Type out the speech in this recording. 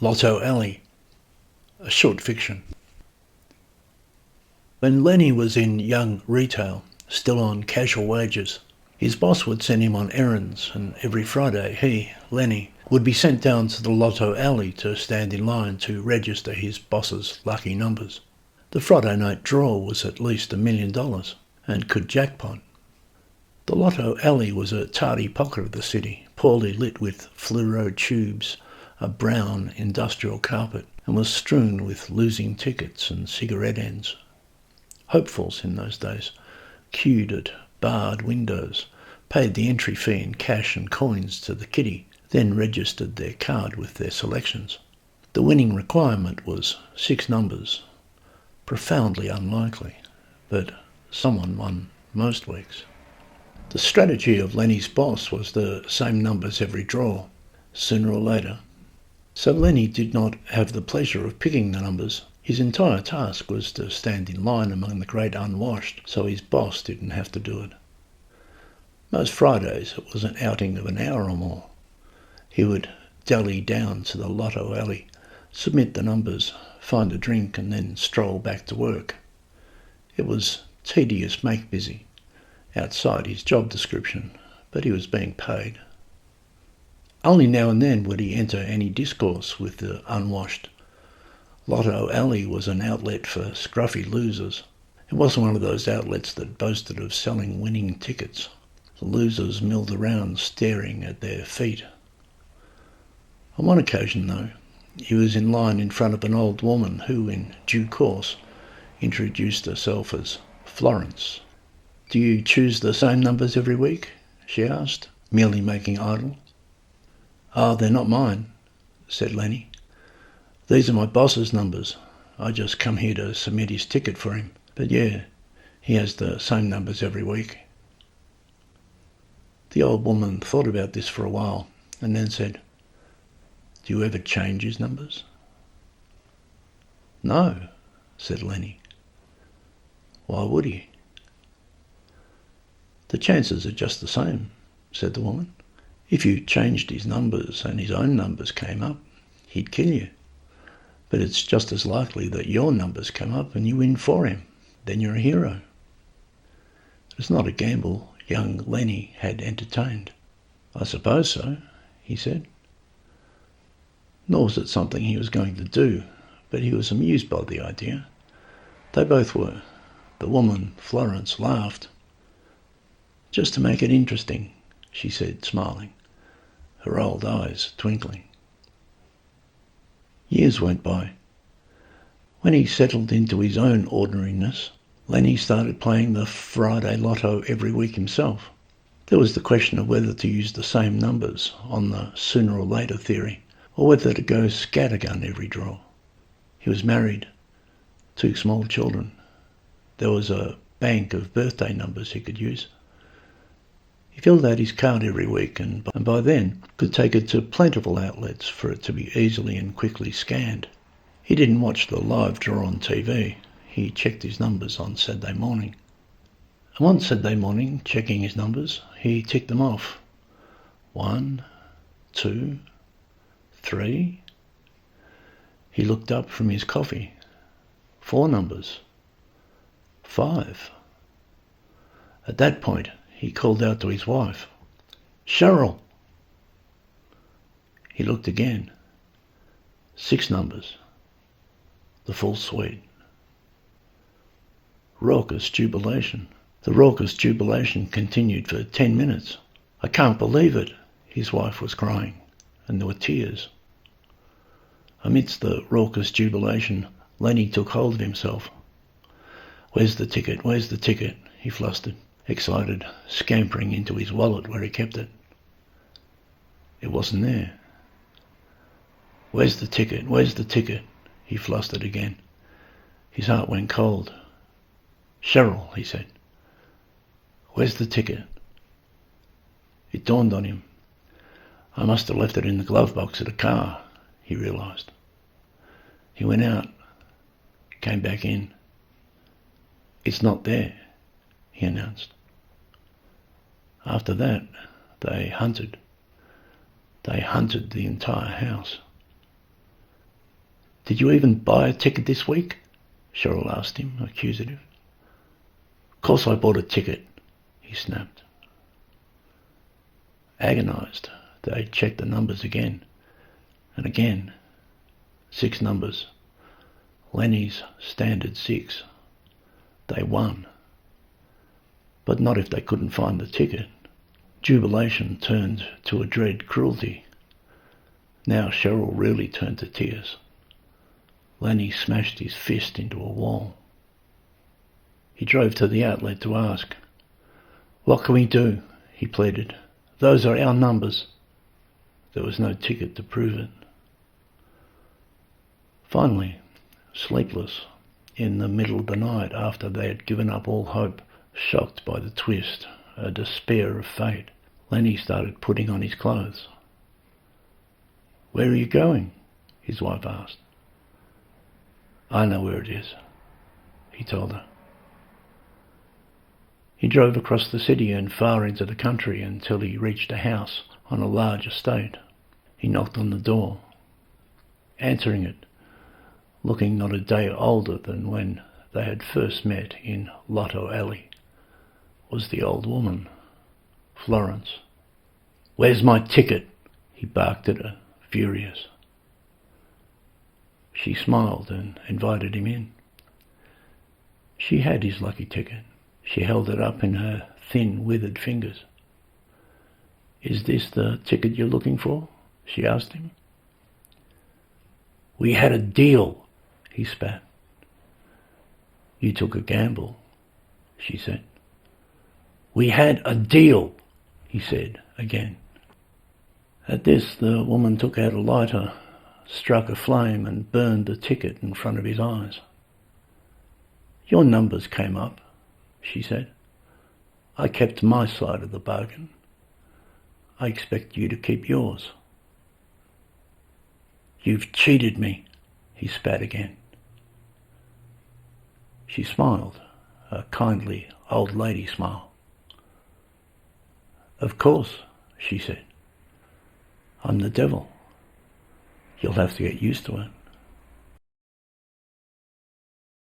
Lotto Alley, a short fiction. When Lenny was in young retail, still on casual wages, his boss would send him on errands, and every Friday he, Lenny, would be sent down to the Lotto Alley to stand in line to register his boss's lucky numbers. The Friday night draw was at least $1 million and could jackpot. The Lotto Alley was a tardy pocket of the city, poorly lit with fluoro tubes, a brown industrial carpet, and was strewn with losing tickets and cigarette ends. Hopefuls in those days queued at barred windows, paid the entry fee in cash and coins to the kitty, then registered their card with their selections. The winning requirement was 6 numbers. Profoundly unlikely, but someone won most weeks. The strategy of Lenny's boss was the same numbers every draw, sooner or later. So Lenny did not have the pleasure of picking the numbers. His entire task was to stand in line among the great unwashed, so his boss didn't have to do it. Most Fridays it was an outing of an hour or more. He would dally down to the Lotto Alley, submit the numbers, find a drink, and then stroll back to work. It was tedious make-busy, outside his job description, but he was being paid. Only now and then would he enter any discourse with the unwashed. Lotto Alley was an outlet for scruffy losers. It wasn't one of those outlets that boasted of selling winning tickets. The losers milled around staring at their feet. On one occasion, though, he was in line in front of an old woman who, in due course, introduced herself as Florence. "Do you choose the same numbers every week?" she asked, merely making idle. "Oh, they're not mine," said Lenny. "These are my boss's numbers. I just come here to submit his ticket for him. But yeah, he has the same numbers every week." The old woman thought about this for a while and then said, "Do you ever change his numbers?" "No," said Lenny. "Why would he?" "The chances are just the same," said the woman. "If you changed his numbers and his own numbers came up, he'd kill you. But it's just as likely that your numbers come up and you win for him. Then you're a hero." It's not a gamble young Lenny had entertained. "I suppose so," he said. Nor was it something he was going to do, but he was amused by the idea. They both were. The woman, Florence, laughed. "Just to make it interesting," she said, smiling, her old eyes twinkling. Years went by. When he settled into his own ordinariness, Lenny started playing the Friday Lotto every week himself. There was the question of whether to use the same numbers on the sooner or later theory, or whether to go scattergun every draw. He was married, 2 small children. There was a bank of birthday numbers he could use. He filled out his card every week and by then could take it to plentiful outlets for it to be easily and quickly scanned. He didn't watch the live draw on TV. He checked his numbers on Saturday morning. And one Saturday morning, checking his numbers, he ticked them off. 1, 2, 3. He looked up from his coffee. 4 numbers. 5. At that point, he called out to his wife, "Cheryl!" He looked again. 6 numbers. The full suite. Raucous jubilation. The raucous jubilation continued for 10 minutes. "I can't believe it," his wife was crying, and there were tears. Amidst the raucous jubilation, Lenny took hold of himself. "Where's the ticket? Where's the ticket?" he flustered, excited, scampering into his wallet where he kept it. It wasn't there. "Where's the ticket? Where's the ticket?" he flustered again. His heart went cold. "Cheryl," he said, "where's the ticket?" It dawned on him. "I must have left it in the glove box of the car," he realised. He went out, came back in. "It's not there," he announced. After that, They hunted. They hunted the entire house. "Did you even buy a ticket this week?" Cheryl asked him, accusative. "Of course I bought a ticket," he snapped. Agonised, they checked the numbers again and again. 6 numbers. Lenny's standard 6. They won. But not if they couldn't find the ticket. Jubilation turned to a dread cruelty. Now Cheryl really turned to tears. Lenny smashed his fist into a wall. He drove to the outlet to ask. "What can we do?" he pleaded. "Those are our numbers." There was no ticket to prove it. Finally, sleepless, in the middle of the night after they had given up all hope, shocked by the twist, a despair of fate, Lenny started putting on his clothes. "Where are you going?" his wife asked. "I know where it is," he told her. He drove across the city and far into the country until he reached a house on a large estate. He knocked on the door. Answering it, looking not a day older than when they had first met in Lotto Alley, was the old woman, Florence. "Where's my ticket?" he barked at her, furious. She smiled and invited him in. She had his lucky ticket. She held it up in her thin, withered fingers. "Is this the ticket you're looking for?" she asked him. "We had a deal," he spat. "You took a gamble," she said. "We had a deal," he said again. At this, the woman took out a lighter, struck a flame and burned the ticket in front of his eyes. "Your numbers came up," she said. "I kept my side of the bargain. I expect you to keep yours." "You've cheated me," he spat again. She smiled, a kindly old lady smile. "Of course," she said. "I'm the devil. You'll have to get used to it."